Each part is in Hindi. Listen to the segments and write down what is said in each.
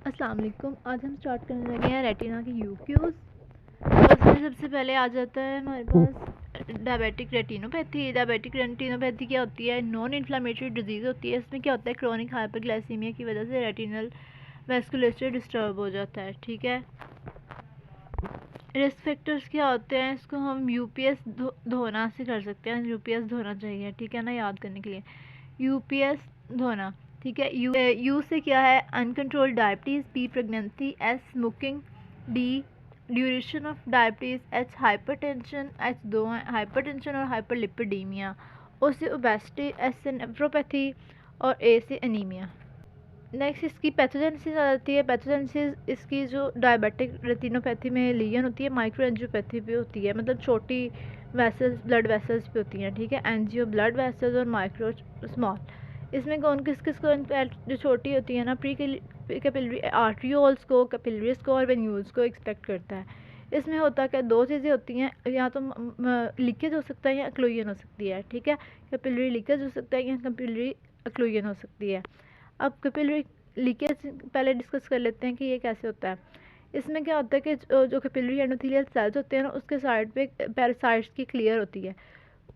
अस्सलाम वालेकुम। आज हम स्टार्ट करने लगे हैं रेटिना की यूक्यूज़। तो उसमें सबसे पहले आ जाता है हमारे पास डायबिटिक रेटिनोपैथी। डायबिटिक रेटिनोपैथी क्या होती है? नॉन इन्फ्लामेटरी डिजीज़ होती है। इसमें क्या होता है, क्रोनिक हाइपरग्लाइसीमिया की वजह से रेटिनल वैस्कुलेचर डिस्टर्ब हो जाता है। ठीक है, रिस्क फैक्टर्स क्या होते हैं, इसको हम यूपीएस धोना से कर सकते हैं। यूपीएस धोना चाहिए, ठीक है ना, याद करने के लिए यूपीएस धोना। ठीक है, यू से क्या है, uncontrolled diabetes, P pregnancy, S smoking, D duration of diabetes, H hypertension, H दो हैं हाइपरटेंशन और हाइपरलिपिडीमिया, ओ से ओबेसिटी, एस से नेफ्रोपैथी और ए से एनीमिया। नेक्स्ट इसकी पैथोजेनेसिस आ जाती है। पैथोजेनेसिस इसकी जो डायबिटिक रेटिनोपैथी में लीजन होती है, माइक्रो एंजियोपैथी पे होती है, मतलब छोटी वेसल्स, ब्लड वेसल्स पे होती हैं। ठीक है, एंजियो ब्लड वेसल्स और माइक्रो स्मॉल। इसमें कौन किस किस को जो छोटी होती है ना, प्री कैपिलरी आर्ट्रियोल्स को, कैपिलरीज को और वेन्यूल्स को एक्सपेक्ट करता है। इसमें होता क्या, दो चीज़ें होती हैं, या तो लीकेज हो सकता है या अक्लूजन हो सकती है। ठीक है, कैपिलरी लीकेज हो सकता है या कैपिलरी अक्लूजन हो सकती है। अब कैपिलरी लीकेज पहले डिस्कस कर लेते हैं कि ये कैसे होता है। इसमें क्या होता है कि जो कैपिलरी एंडोथेलियल सेल्स होते हैं ना, उसके साइड पे पैरासाइट्स की क्लियर होती है,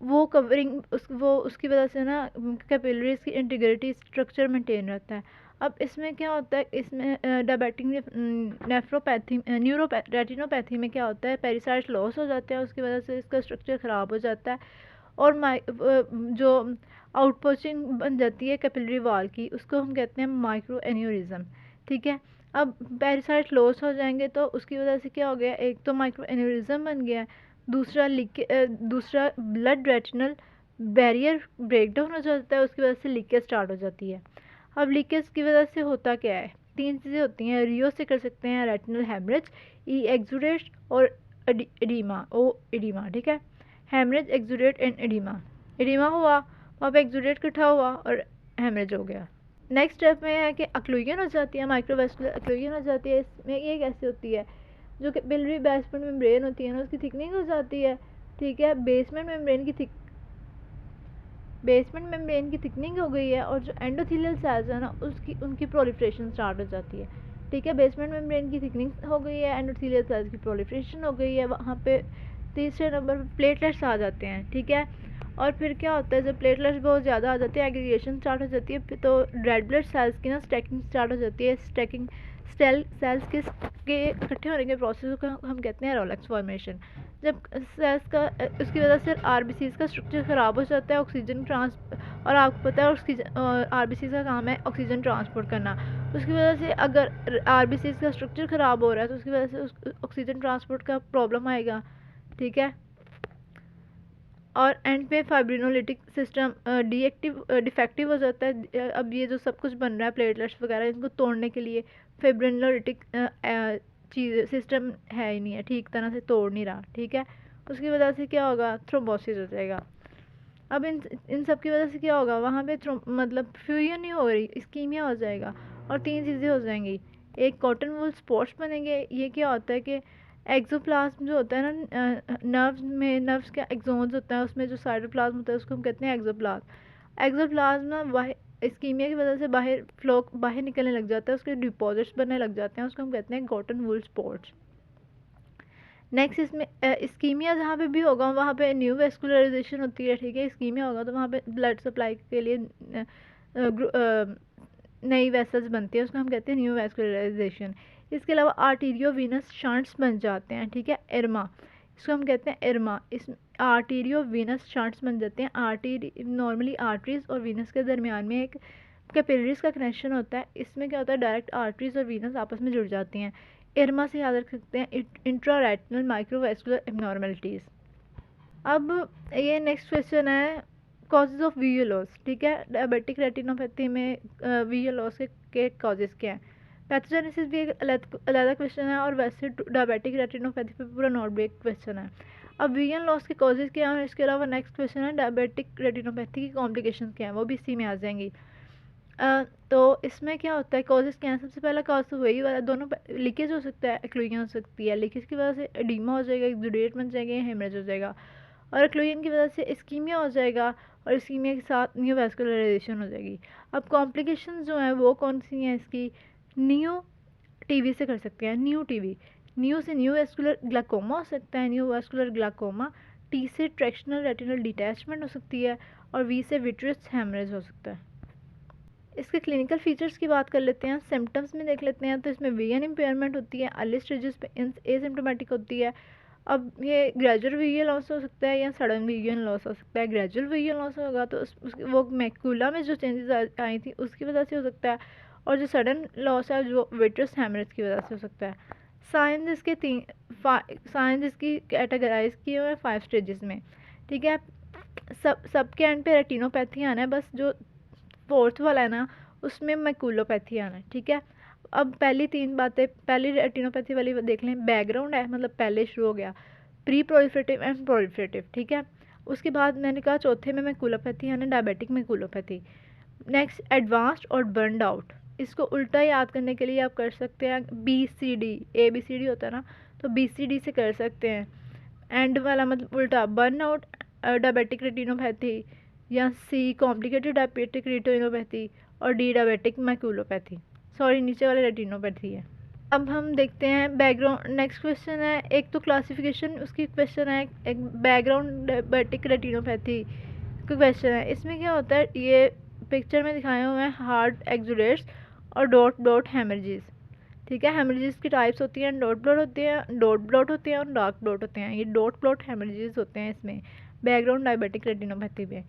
वो कवरिंग वो उसकी वजह से ना कैपिलरीज की इंटीग्रिटी स्ट्रक्चर मेंटेन रहता है। अब इसमें क्या होता है, इसमें डायबिटिक नेफ्रोपैथी रेटिनोपैथी में क्या होता है, पेरिसाइट्स लॉस हो जाते हैं, उसकी वजह से इसका स्ट्रक्चर ख़राब हो जाता है और जो आउटपोचिंग बन जाती है कैपिलरी वॉल की, उसको हम कहते हैं माइक्रो एन्यूरिज्म। ठीक है, अब पैरासाइट लॉस हो जाएंगे तो उसकी वजह से क्या हो गया, एक तो माइक्रो एन्यूरिज्म बन गया, दूसरा blood retinal barrier break down हो जाता है, उसकी वजह से लीकेज स्टार्ट हो जाती है। अब लीकेज की वजह से होता क्या है, तीन चीज़ें होती हैं। रियो से कर सकते हैं रेटिनल हेमरेज, ई एक्सुडेट और एडिमा, ओ एडिमा। ठीक है, haemorrhage, exudate and oedema. Oedema हुआ, वहाँ पे एक्सुडेट इकट्ठा हुआ और हेमरेज हो गया। नेक्स्ट स्टेप में है कि अक्लूजन हो जाती है, माइक्रोवेस्कुलर अक्लूजन हो जाती है। इसमें ये कैसे होती है, जो कि कैपिलरी बेसमेंट मेम्ब्रेन होती है ना, उसकी थिकनिंग हो जाती है। ठीक है, बेसमेंट मेम्ब्रेन की थिकनिंग हो गई है और जो एंडोथेलियल सेल्स है ना, उसकी उनकी प्रोलिफरेशन स्टार्ट हो जाती है। ठीक है, बेसमेंट मेम्ब्रेन की थिकनिंग हो गई है, एंडोथेलियल सेल्स की प्रोलिफरेशन हो गई है, वहाँ पे तीसरे नंबर पर प्लेटलेट्स आ जाते हैं। ठीक है, और फिर क्या होता है, जब प्लेटलेट्स बहुत ज़्यादा आ जाती है, एग्रीगेशन स्टार्ट हो जाती है, तो रेड ब्लड सेल्स की ना स्टैकिंग स्टार्ट हो जाती है। स्टैकिंग सेल्स के इकट्ठे होने के प्रोसेस को हम कहते हैं रोलेक्स फॉर्मेशन। जब सेल्स का उसकी वजह से आरबीसीज का स्ट्रक्चर ख़राब हो जाता है, ऑक्सीजन और आपको पता है ऑक्सीजन आरबीसीज का काम है ऑक्सीजन ट्रांसपोर्ट करना। उसकी वजह से अगर आरबीसीज का स्ट्रक्चर ख़राब हो रहा है तो उसकी वजह से उस ऑक्सीजन ट्रांसपोर्ट का प्रॉब्लम आएगा। ठीक है, और एंड पे फाइब्रिनोलिटिक सिस्टम डिफेक्टिव हो जाता है। अब ये जो सब कुछ बन रहा है प्लेटलेट्स वगैरह, इनको तोड़ने के लिए फाइब्रिनोलिटिक चीज़ सिस्टम है ही नहीं है, ठीक तरह से तोड़ नहीं रहा। ठीक है, उसकी वजह से क्या होगा, थ्रोम्बोसिस हो जाएगा। अब इन सब की वजह से क्या होगा, वहाँ पे मतलब फ्यूजन नहीं हो रही, इस्कीमिया हो जाएगा और तीन चीज़ें हो जाएंगी। एक कॉटन वूल स्पॉट्स बनेंगे। ये क्या होता है कि एक्सोप्लाज्म जो होता है ना, नर्व्स का एक्सोन्स होता है, उसमें जो साइटोप्लाज्म होता है उसको हम कहते हैं एक्सोप्लाज्म। एक्सोप्लाज्म ना बाहर इस्कीमिया की वजह से बाहर निकलने लग जाता है, उसके डिपॉजिट्स बनने लग जाते हैं, उसको हम कहते हैं कॉटन वूल स्पॉट्स। नेक्स्ट इसमें इस्कीमिया जहाँ पे भी होगा वहाँ पे न्यू वेस्कुलराइजेशन होती है। ठीक है, इस्कीमिया होगा तो वहाँ पे ब्लड सप्लाई के लिए नई वेसल्स बनती है, उसको हम कहते हैं न्यू वेस्कुलराइजेशन। इसके अलावा आर्टीरियो वीनस शंट्स बन जाते हैं। ठीक है, एरमा, इसको हम कहते हैं एरमा। इस आर्टीरियो वीनस शंट्स बन जाते हैं। नॉर्मली आर्टरीज और वीनस के दरमियान में एक कैपिलरीज का कनेक्शन होता है। इसमें क्या होता है, डायरेक्ट आर्टरीज और वीनस आपस में जुड़ जाती हैं। एरमा से याद रख सकते हैं इंट्रारेटिनल माइक्रोवेस्कुलर एबनॉर्मलिटीज़। अब ये नेक्स्ट क्वेश्चन है, कॉजेज ऑफ विजुअल लॉस। ठीक है, डायबिटिक रेटिनोपैथी में विजुअल लॉस के कॉजेज क्या हैं। पैथोजेनेसिस भी एक अलग क्वेश्चन है और वैसे डायबिटिक रेटिनोपैथी पे पूरा नोट भी एक क्वेश्चन है। अब विजुअल लॉस के कॉजेज क्या हैं, इसके अलावा नेक्स्ट क्वेश्चन है डायबिटिक रेटिनोपैथी की कॉम्प्लिकेशन क्या है, वो भी इसी में आ जाएंगी। तो इसमें क्या होता है, कॉजेज क्या हैं, सबसे पहला कॉज तो वही वाला, दोनों लीकेज हो सकता है, एक्लूजन हो सकती है। लीकेज की वजह से एडीमा हो जाएगा, एक्सुडेट बन जाएंगे, हेमरेज हो जाएगा, और एक्लूजन की वजह से इस्कीमिया हो जाएगा और इस्कीमिया के साथ न्यू वैस्कुलराइजेशन हो जाएगी। अब कॉम्प्लिकेशंस जो हैं वो कौन सी हैं इसकी, न्यू टीवी से कर सकते हैं, न्यू टीवी। न्यू से न्यू वेस्कुलर ग्लाकोमा हो सकता है, न्यू वेस्कुलर ग्लाकोमा। टी से ट्रैक्शनल रेटिनल डिटैचमेंट हो सकती है, और वी से विट्रियस हेमरेज हो सकता है। इसके क्लिनिकल फीचर्स की बात कर लेते हैं, सिम्टम्स में देख लेते हैं। तो इसमें विजन इम्पेयरमेंट होती है, अर्ली स्टेजेस पे एसिम्प्टोमेटिक होती है। अब ये ग्रेजुअल विजुअल लॉस हो सकता है या सडन विजुअल लॉस हो सकता है। ग्रेजुअल विजुअल लॉस होगा तो वो मैकुला में जो चेंजेस आई थी उसकी वजह से हो सकता है, और जो सडन लॉस है जो विट्रियस हेमरेज की वजह से हो सकता है। साइंस इसके साइंस इसकी कैटेगराइज किए हुए हैं 5 स्टेजेस में, ठीक है। सबके एंड पे रेटिनोपैथी आना है, बस जो 4th वाला है ना उसमें मैकुलोपैथी आना है, ठीक है। अब पहली 3 बातें, पहली रेटिनोपैथी वाली देख लें। बैकग्राउंड है, मतलब पहले शुरू हो गया प्री प्रोलिफरेटिव एंड प्रोलिफरेटिव, ठीक है। उसके बाद मैंने कहा चौथे में मैकुलोपैथी यानी डायबिटिक मैकुलोपैथी। नेक्स्ट एडवांस्ड और बर्नड आउट। इसको उल्टा याद करने के लिए आप कर सकते हैं BCD, ABCD होता है ना, तो BCD से कर सकते हैं। एंड वाला मतलब उल्टा, बर्न आउट डायबिटिक रेटिनोपैथी, या C कॉम्प्लिकेटेड डायबिटिक रेटिनोपैथी, और D डायबिटिक मैकुलोपैथी। सॉरी, नीचे वाले रेटिनोपैथी है। अब हम देखते हैं बैकग्राउंड। नेक्स्ट क्वेश्चन है, एक तो क्लासिफिकेशन उसकी क्वेश्चन है, एक बैकग्राउंड डायबिटिक रेटिनोपैथी का क्वेश्चन है। इसमें क्या होता है, ये पिक्चर में दिखाए हुए हैं हार्ड एक्सुडेट्स और डॉट ब्लॉट हेमरेजेस, ठीक है। हेमरेजेस की टाइप्स होती हैं, डॉट ब्लॉट होते हैं, डॉट ब्लॉट होते हैं और डार्क ब्लॉट होते हैं। ये डॉट ब्लॉट हेमरेजेस होते हैं इसमें बैकग्राउंड डायबिटिक रेटिनोपैथी में।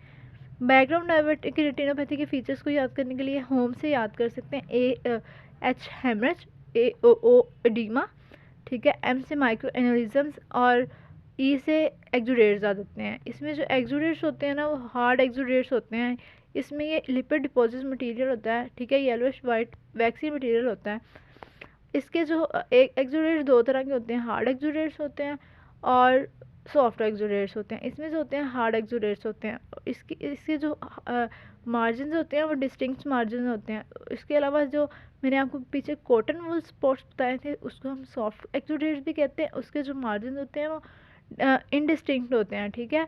बैकग्राउंड डायबिटिक रेटिनोपैथी के फीचर्स को याद करने के लिए होम से याद कर सकते हैं। H हेमरेज, AO एडिमा, ठीक है। M से माइक्रो एन्यूरिज्म्स, और E से एक्सुडेट्स आ जाते हैं। इसमें जो एक्सुडेट्स होते हैं ना वो हार्ड एक्सुडेट्स होते हैं। इसमें ये लिपिड डिपॉजिट मटेरियल होता है, ठीक है, येलोइश वाइट वैक्सी मटेरियल होता है। इसके जो एक एक्सुडेट्स 2 तरह के होते हैं, हार्ड एक्सुडेट्स होते हैं और सॉफ्ट एक्सुडेट्स होते हैं। इसमें जो होते हैं हार्ड एक्सुडेट्स होते हैं, इसके जो मार्जिन होते हैं वो डिस्टिंक्ट मार्जिन होते हैं। इसके अलावा जो मैंने आपको पीछे कॉटन वूल स्पॉट्स बताए थे उसको हम सॉफ्ट एक्सुडेट्स भी कहते हैं। उसके जो मार्जिन होते हैं वो इनडिस्टिंक्ट होते हैं, ठीक है।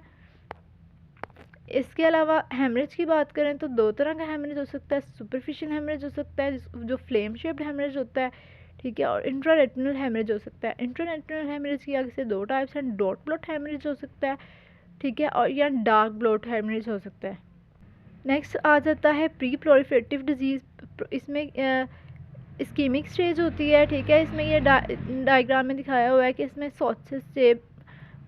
इसके अलावा हेमरेज की बात करें तो 2 तरह का हेमरेज हो सकता है। सुपरफिशियल हेमरेज हो सकता है जो फ्लेम शेप्ड हेमरेज होता है, ठीक है, और इंट्रारेटिनल हेमरेज हो सकता है। इंट्रारेटिनल हेमरेज की आगे से 2 टाइप्स हैं, डॉट ब्लॉट हेमरेज हो सकता है, ठीक है, और या डार्क ब्लॉट हेमरेज हो सकता है। नेक्स्ट आ जाता है प्री प्रोलिफरेटिव डिजीज़। इसमें इस्कीमिक स्टेज होती है, ठीक है। इसमें ये डायग्राम में दिखाया हुआ है कि इसमें सॉसेज शेप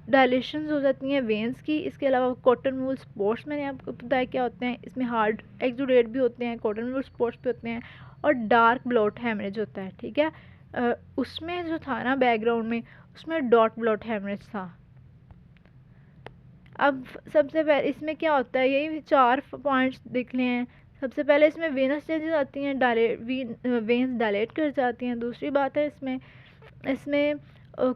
डायलेशंस हो जाती हैं वेंस की। इसके अलावा कॉटन वूल स्पॉट्स मैंने आपको बताया क्या होते हैं। इसमें हार्ड एक्सुडेट भी होते हैं, कॉटन वूल स्पॉट्स भी होते हैं, और डार्क ब्लॉट हेमरेज होता है, ठीक है। उसमें जो था ना बैकग्राउंड में, उसमें डॉट ब्लॉट हेमरेज था। अब सबसे पहले इसमें क्या होता है, यही 4 पॉइंट्स दिख रहे हैं। सबसे पहले इसमें वेनस चेंजेस आती हैं, वेन्स डायलेट कर जाती हैं। दूसरी बात है इसमें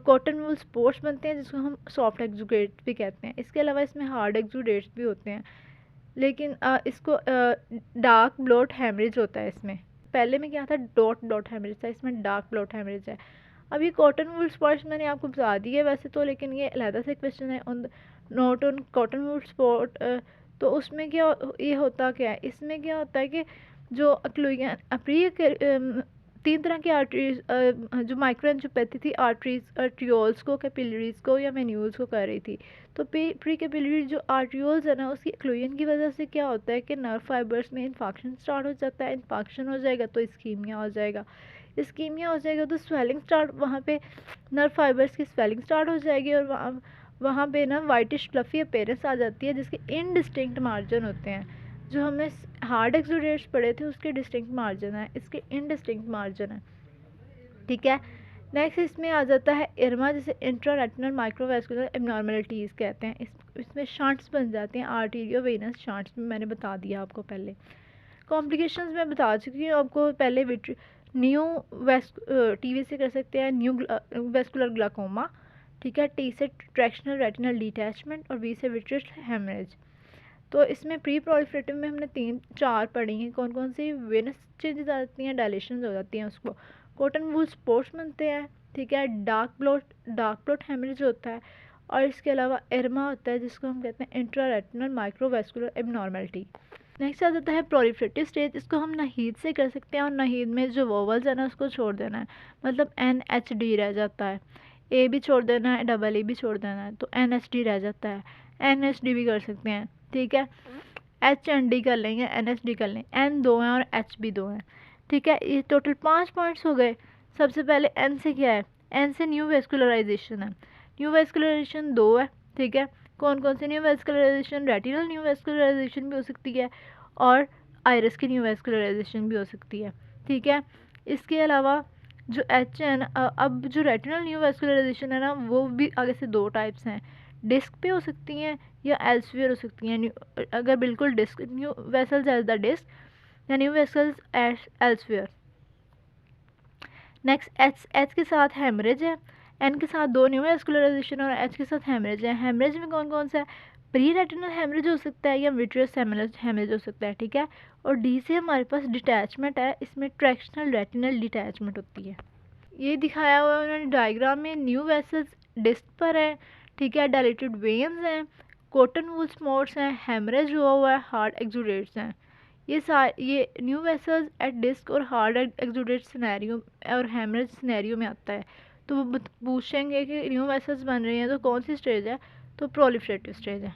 कॉटन वूल स्पॉट्स बनते हैं जिसको हम सॉफ्ट एक्सुडेट्स भी कहते हैं। इसके अलावा इसमें हार्ड एक्सुडेट्स भी होते हैं, लेकिन इसको डार्क ब्लॉट हेमरेज होता है इसमें। पहले में क्या था, डॉट ब्लॉट हेमरेज था, इसमें डार्क ब्लॉट हेमरेज है। अब ये कॉटन वूल स्पॉट्स मैंने आपको बता दी है वैसे तो, लेकिन ये अलहदा से क्वेश्चन है on note on cotton wool spot. तो उसमें क्या ये होता क्या है, इसमें क्या होता है कि जो अक्लूजन प्री 3 तरह की आर्टरीज जो माइक्रो एंजियोपैथी थी, आर्ट्रियोल्स को, कैपिलरीज को या वेन्यूल्स को कर रही थी। तो प्री कैपिलरी जो आर्ट्रियोल्स है ना उसकी एक्लूजन की वजह से क्या होता है कि नर्व फाइबर्स में इन्फेक्शन स्टार्ट हो जाता है। इन्फेक्शन हो जाएगा तो इस्कीमिया हो जाएगा, इस्कीमिया हो जाएगा तो स्वेलिंग स्टार्ट, वहाँ पे नर्व फाइबर्स की स्वेलिंग स्टार्ट हो जाएगी, और वहाँ पे ना वाइटिश फ्लफी अपीयरेंस आ जाती है जिसके इनडिस्टिंक्ट मार्जिन होते हैं। जो हमने हार्ड एक्सुडेट्स पढ़े थे उसके डिस्टिंक्ट मार्जिन है, इसके इनडिस्टिंक्ट मार्जिन है, ठीक है। नेक्स्ट इसमें आ जाता है इरमा, जिसे इंट्रारेटिनल माइक्रोवेस्कुलर एबनॉर्मलिटीज़ कहते हैं। इसमें शंट्स बन जाते हैं, आर्टीरियो वेनस शंट्स में मैंने बता दिया आपको पहले। कॉम्प्लिकेशंस मैं बता चुकी हूँ आपको पहले। न्यू टीवी से कर सकते हैं न्यू वेस्कुलर ग्लाकोमा, ठीक है। टी से ट्रैक्शनल रेटिनल डिटैचमेंट, और वी से विट्रियस हेमरेज। तो इसमें प्री प्रोलिफरेटिव में हमने 3-4 पढ़ी हैं। कौन कौन सी, वेनस चेंजेस आ जाती हैं, डायलेशन हो जाती हैं, उसको कॉटन वूल स्पॉट्स बनते हैं, ठीक है। डार्क ब्लॉट हेमरेज होता है, और इसके अलावा एरमा होता है जिसको हम कहते हैं इंट्रारेटिनल माइक्रोवेस्कुलर एबनॉर्मलिटी। नेक्स्ट आ जाता है प्रोलिफरेटिव स्टेज। इसको हम नाहीद से कर सकते हैं और नाहीद में जो वोवल्स है ना उसको छोड़ देना है, मतलब NHD रह जाता है, ए भी छोड़ देना है, डबल ए भी छोड़ देना है, तो NHD रह जाता है। NHD भी कर सकते हैं, ठीक है, H एंड डी कर लेंगे, NHD कर लेंगे, N 2 हैं और H भी 2 हैं, ठीक है। ये टोटल 5 पॉइंट्स हो गए। सबसे पहले N से क्या है, N से न्यू वेस्कुलराइजेशन है, न्यू वेस्कुलराइजेशन 2 है, ठीक है। कौन कौन सी neovascularization, retinal neovascularization भी हो सकती है और आइरिस की न्यू वेस्कुलराइजेशन भी हो सकती है, ठीक है। इसके अलावा जो एच है ना, अब जो रेटिनल न्यू वेस्कुलराइजेशन है ना वो भी आगे से 2 टाइप्स हैं, डिस्क पे हो सकती हैं या एल्सवियर हो सकती हैं। अगर बिल्कुल disc, new vessels at the disc या new vessels at elsewhere. Next H के साथ हेमरेज है, एन के साथ 2 न्यू वेस्कुलराइजेशन और एच के साथ हेमरेज है। हेमरेज में कौन कौन सा है, प्री रेटिनल हेमरेज हो सकता है या विट्रियस हेमरेज हो सकता है, ठीक है। और डी से हमारे पास डिटैचमेंट है, इसमें ट्रैक्शनल रेटिनल डिटैचमेंट होती है। ये दिखाया हुआ है उन्होंने डायग्राम में, न्यू वेसल्स डिस्क पर है, ठीक है, डायलेटेड वेन्स हैं, कॉटन वूल स्पॉट्स हैं, हेमरेज हुआ हुआ है, हार्ड एक्सुडेट्स हैं। ये न्यू वेसल्स एट डिस्क और हार्ड एक्सुडेट सिनेरियो और हेमरेज सिनेरियो में आता है। तो वो पूछेंगे कि न्यू वेसल्स बन रही हैं तो कौन सी स्टेज है, तो प्रोलिफरेटिव स्टेज है।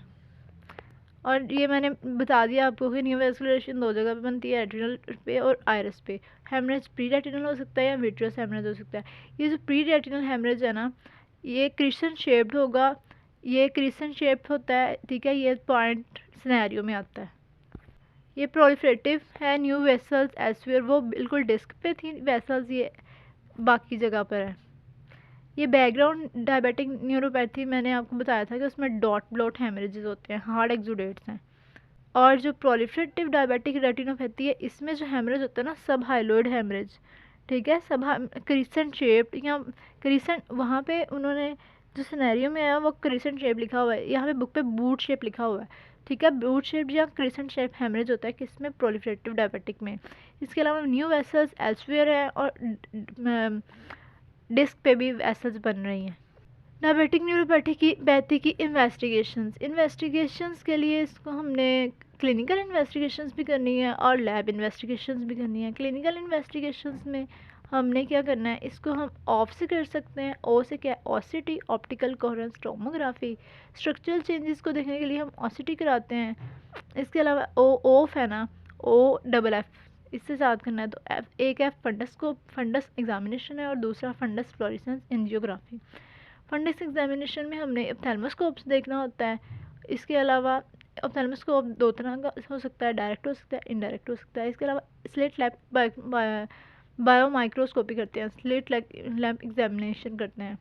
और ये मैंने बता दिया आपको कि न्यू वेस्कुलरेशन 2 जगह पे बनती है, रेटिनल पे और आइरिस पे। हेमरेज प्री रेटिनल हो सकता है या विट्रियस हेमरेज हो सकता है। ये जो प्री रेटिनल हेमरेज है ना, ये क्रिस्टन शेप्ड होगा, ये क्रिस्टन शेप्ड होता है, ठीक है, ये पॉइंट सिनेरियो में आता है। ये प्रोलिफरेटिव है, न्यू वेसल्स एल्सवियर, वो बिल्कुल डिस्क पे थी वेसल्स, ये बाकी जगह पर है। ये बैकग्राउंड डायबिटिक न्यूरोपैथी मैंने आपको बताया था कि उसमें डॉट ब्लॉट हेमरेजेस होते हैं, हार्ड एक्सुडेट्स हैं। और जो प्रोलिफरेटिव डायबिटिक रेटिनोपैथी है, इसमें जो हेमरेज होता है ना, सब हाइलोइड हेमरेज, ठीक है, सब क्रिसेंट शेप्ड या क्रिसेंट, वहाँ पे उन्होंने जो सिनेरियो में है वो क्रिसेंट शेप लिखा हुआ है, यहाँ पे बुक पे बूट शेप लिखा हुआ है, ठीक है। बूट शेप या क्रिसेंट शेप हेमरेज होता है किसमें, प्रोलिफरेटिव डायबिटिक में। इसके अलावा न्यू वेसल्स एल्सवियर है और डिस्क पे भी वेसल्स बन रही हैं। डायबिटिक न्यूरोपैथी की इन्वेस्टिगेशंस के लिए इसको हमने क्लिनिकल इन्वेस्टिगेशंस भी करनी है और लैब इन्वेस्टिगेशंस भी करनी है। क्लिनिकल इन्वेस्टिगेशंस में हमने क्या करना है, इसको हम ऑफ से कर सकते हैं। ओ से क्या, OCT, optical coherence tomography, structural changes को देखने के लिए हम ओसिटी कराते हैं। इसके अलावा ओफ है ना, ओ डबल एफ, इससे साथ करना है तो एक है फंडस एग्जामिनेशन है और दूसरा fundus fluorescence angiography. Fundus examination में हमने ऑप्थेल्मोस्कोप से देखना होता है। इसके अलावा ऑप्थेल्मोस्कोप 2 तरह का हो सकता है, डायरेक्ट हो सकता है, इनडायरेक्ट हो सकता है। इसके अलावा स्लिट लैम्प बायो माइक्रोस्कोपी करते हैं, स्लिट लैम्प एग्जामिनेशन करते हैं।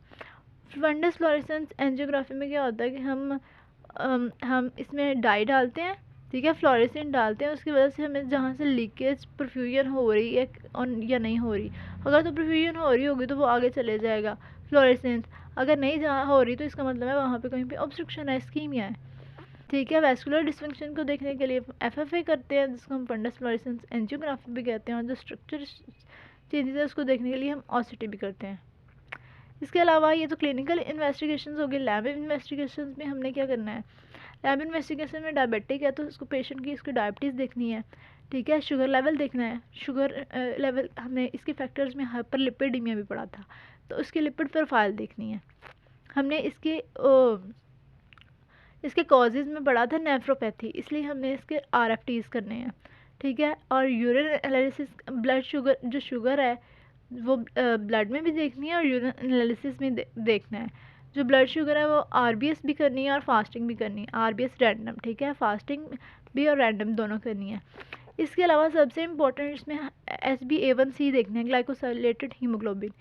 फंडस फ्लोरेसेंस एंजियोग्राफी में क्या होता है कि हम इसमें डाई डालते हैं, ठीक है, फ्लोरेसेंट डालते हैं, उसकी वजह से हमें जहाँ से लीकेज परफ्यूजन हो रही है और या नहीं हो रही, अगर तो परफ्यूजन हो रही होगी तो वो आगे चले जाएगा फ्लोरेसेंस, अगर नहीं जहाँ हो रही तो इसका मतलब है वहाँ पे कहीं पे ऑब्स्ट्रक्शन है, स्कीमिया है, ठीक है। वैस्कुलर डिस्फंक्शन को देखने के लिए FFA करते हैं, जिसको हम फंडस फ्लोरेसेंस एंजियोग्राफी भी कहते हैं, और जो स्ट्रक्चर चेंजेस है उसको देखने के लिए हम OCT भी करते हैं। इसके अलावा ये तो क्लिनिकल इन्वेस्टिगेशंस हो गई। लैब इन्वेस्टिगेशंस में हमने क्या करना है, लैब इन्वेस्टिगेशन में डायबिटिक है तो उसको पेशेंट की इसकी डायबिटीज़ देखनी है, ठीक है, शुगर लेवल देखना है, शुगर लेवल हमने इसके फैक्टर्स में हाइपरलिपिडेमिया भी पढ़ा था, तो उसकी लिपिड प्रोफाइल देखनी है। हमने इसके कॉजेज़ में पढ़ा था नेफ्रोपैथी, इसलिए हमने इसके RFTs करने हैं, ठीक है। और यूरिन एनालिसिस, ब्लड शुगर, जो शुगर है वो ब्लड में भी देखनी है और यूरिन एनालिसिस में देखना है। जो ब्लड शुगर है वो RBS भी करनी है और फास्टिंग भी करनी है, RBS रैंडम, ठीक है, फास्टिंग भी और रैंडम दोनों करनी है। इसके अलावा सबसे इम्पोर्टेंट इसमें HbA1c देखना है, ग्लाइकोसाइलेटेड हीमोग्लोबिन।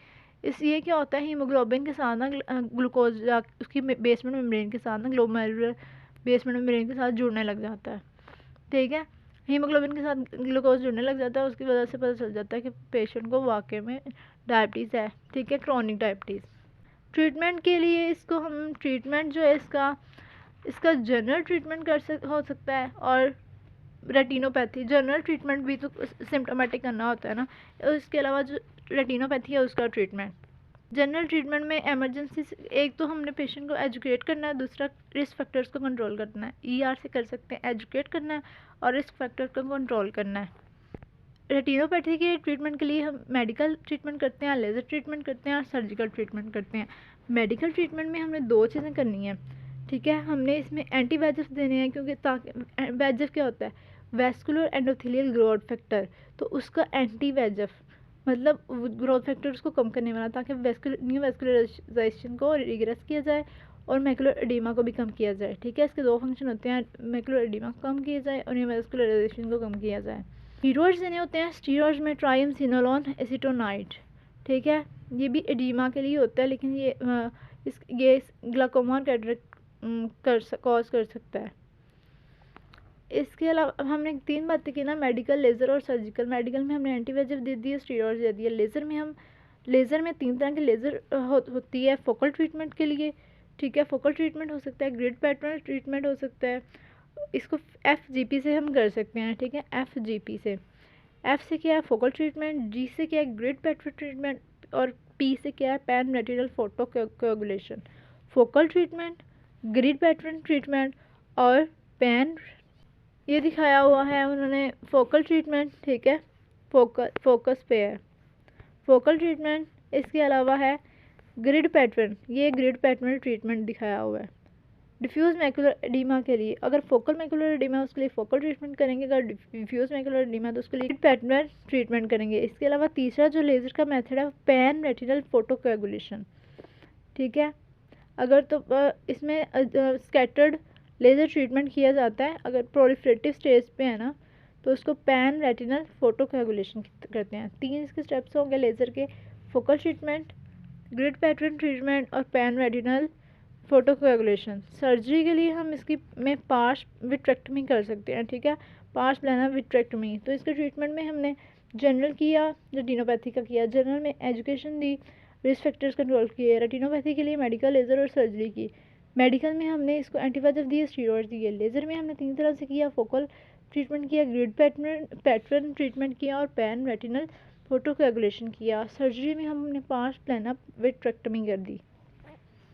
इस ये क्या होता है, हीमोग्लोबिन के साथ ना ग्लूकोज उसकी बेसमेंट मेम्ब्रेन के साथ ना ग्लोमेरुलर बेसमेंट मेम्ब्रेन के साथ जुड़ने लग जाता है, ठीक है, हीमोग्लोबिन के साथ ग्लूकोज जुड़ने लग जाता है, उसकी वजह से पता चल जाता है कि पेशेंट को वाकई में डायबिटीज़ है, ठीक है, क्रॉनिक डायबिटीज़। ट्रीटमेंट के लिए इसको हम ट्रीटमेंट जो है इसका जनरल ट्रीटमेंट हो सकता है, और रेटिनोपैथी जनरल ट्रीटमेंट भी तो सिम्टोमेटिक करना होता है ना, इसके अलावा जो रेटिनोपैथी है उसका ट्रीटमेंट। जनरल ट्रीटमेंट में इमरजेंसी एक तो हमने पेशेंट को एजुकेट करना है, दूसरा रिस्क फैक्टर्स को कंट्रोल करना है। ईआर से कर सकते हैं, एजुकेट करना है और रिस्क फैक्टर को कंट्रोल करना है। रेटिनोपैथी के ट्रीटमेंट के लिए हम मेडिकल ट्रीटमेंट करते हैं, लेज़र ट्रीटमेंट करते हैं और सर्जिकल ट्रीटमेंट करते हैं। मेडिकल ट्रीटमेंट में हमने दो चीज़ें करनी है, ठीक है। हमने इसमें एंटी वेजिफ देने हैं, क्योंकि ताकि वेजिफ क्या होता है, वेस्कुलर एंडोथेलियल ग्रोथ फैक्टर, तो उसका एंटी वेजिफ मतलब ग्रोथ फैक्टर उसको कम करने वाला, ताकि न्यू वेस्कुलराइजेशन को रिग्रेस किया जाए और मैकुलर एडीमा को भी कम किया जाए, ठीक है। इसके दो फंक्शन होते हैं, मैकुलर एडीमा को कम किया जाए और न्यू वेस्कुलराइजेशन को कम किया जाए। स्टीरॉइड्स देने होते हैं, स्टीरॉइड्स में ट्राइमसिनोलोन एसीटोनाइड, ठीक है। ये भी एडीमा के लिए होता है, लेकिन ये ग्लाकोमा कैटरेक्ट कॉज कर सकता है। इसके अलावा हमने तीन बातें की ना, मेडिकल, लेज़र और सर्जिकल। मेडिकल में हमने एंटीवेजिव दे दिए, स्टीरॉइड्स दे दिए। लेज़र में तीन तरह के लेज़र होती है फोकल ट्रीटमेंट के लिए, ठीक है। फोकल ट्रीटमेंट हो सकता है, ग्रिड पैटर्न ट्रीटमेंट हो सकता है, इसको FGP से हम कर सकते हैं, ठीक है। FGP से, F से क्या है फोकल ट्रीटमेंट, G से क्या है ग्रिड पैटर्न ट्रीटमेंट और P से क्या है pan retinal photo coagulation. Focal treatment, grid pattern treatment और पैन, ये दिखाया हुआ है उन्होंने फोकल ट्रीटमेंट, ठीक है। फोकस पे है फोकल ट्रीटमेंट। इसके अलावा है ग्रिड पैटर्न, ये ग्रिड पैटर्न ट्रीटमेंट दिखाया हुआ है। डिफ्यूज़ मैकुलर एडीमा के लिए, अगर फोकल मैकुलर एडीमा उसके लिए फोकल ट्रीटमेंट करेंगे, अगर डिफ्यूज़ मैकुलर एडीमा तो उसके लिए पैटर्न ट्रीटमेंट करेंगे। इसके अलावा तीसरा जो लेज़र का मेथड है पैन रेटिनल फोटो कोएगुलेशन, ठीक है। अगर तो इसमें स्कैटर्ड लेज़र ट्रीटमेंट किया जाता है, अगर प्रोलिफरेटिव स्टेज पे है ना, तो उसको पैन रेटिनल फोटो कोएगुलेशन करते हैं। तीन इसके स्टेप्स होंगे लेज़र के, focal treatment, grid pattern treatment और pan retinal photocoagulation. Surgery के लिए हम इसकी में पार्श विट्रेक्टमी कर सकते हैं, ठीक है। पार्श प्लानर विट्रेक्टमी, तो इसके ट्रीटमेंट में हमने जनरल किया, रेटिनोपैथी का किया। जनरल में एजुकेशन दी, रिस्क फैक्टर्स कंट्रोल किए। रेटिनोपैथी के लिए मेडिकल, लेज़र और सर्जरी की। मेडिकल में हमने इसको एंटीवेजिव दिए, स्टीरॉइड्स दिए। लेज़र में हमने तीन तरह से किया, फोकल ट्रीटमेंट किया, ग्रिड पैटर्न ट्रीटमेंट किया और पैन रेटिनल फोटो कोएगुलेशन किया। सर्जरी में हमने पार्श प्लानर विट्रेक्टमी कर दी।